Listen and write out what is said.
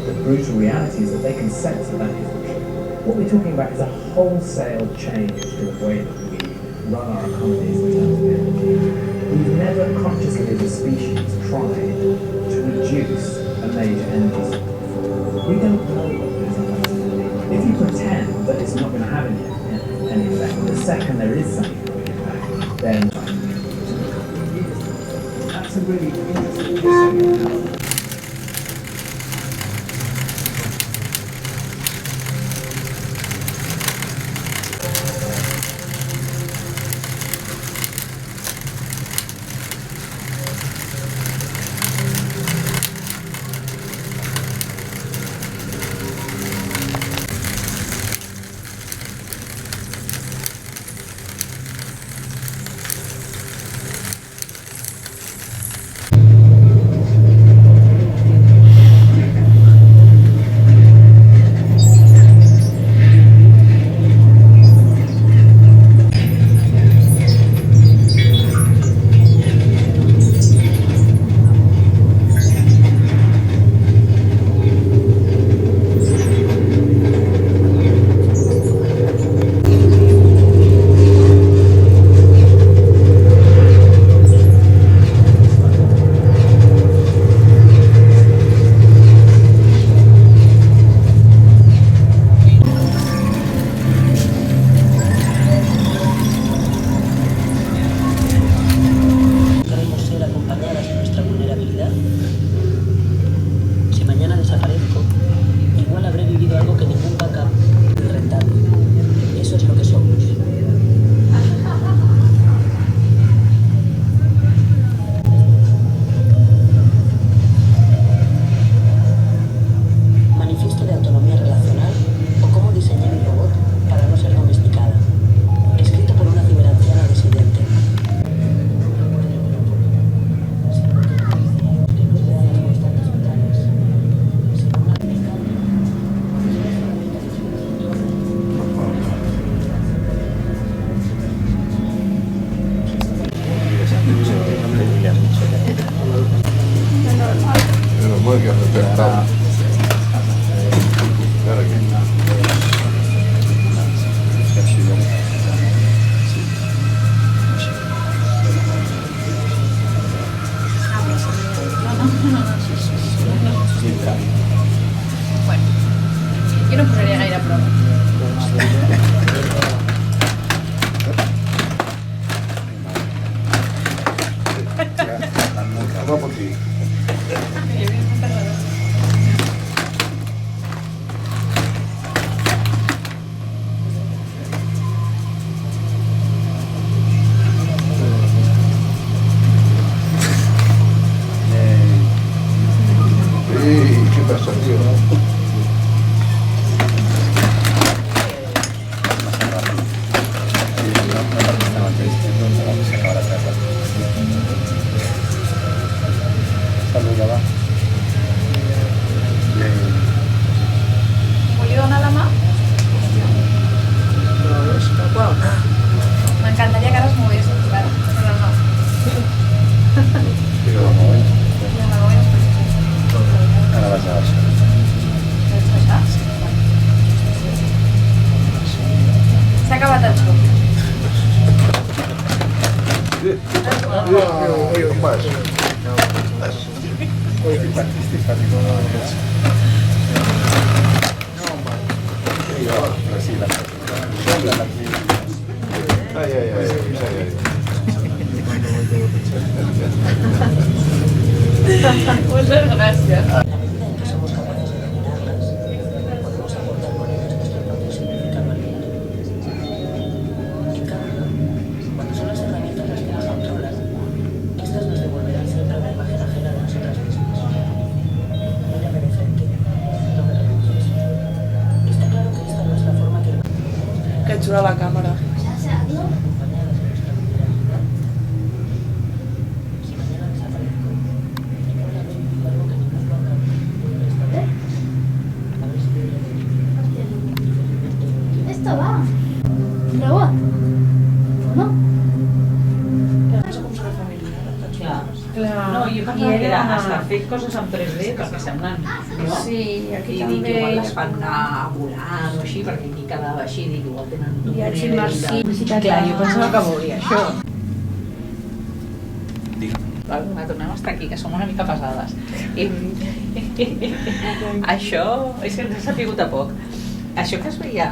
The brutal reality is that they can sense that that is the truth. What we're talking about is a wholesale change to the way that we run our economies in terms of energy. We've never consciously as a species tried to reduce a major energy source before. We don't know what those effects will be. If you pretend that it's not going to have any effect, the second there is something having an impact, then that's a really interesting Bueno, yo no posaria gaire a prova. Va por ti. ¿Qué pasa, tío? ¿Molido nada más? Me encantaría que ahora os moviese, claro, pero no. Pero vamos a ver. Ya me voy a explicar. Ahora vas a ver. S'ha acabat el xoc. ¿Qué pasa? Ay, ay, ay, Muchas gracias. Somos capaces de eliminarlas, podemos aportar censura la càmera. Esto va. Robot. ¿No? Clar. No, jo pensava que era hasta fer coses en 3D perquè semblen, no? Sí, aquí I dic, també... igual les fan anar volant o així, perquè aquí quedava així, dic, igual tenen un Viatge nivell de... immersiu. Clar, jo pensava que volia això. Val, tornem a estar aquí, que som una mica pesades. Això, és que ens ha sapigut a poc. Això que es veia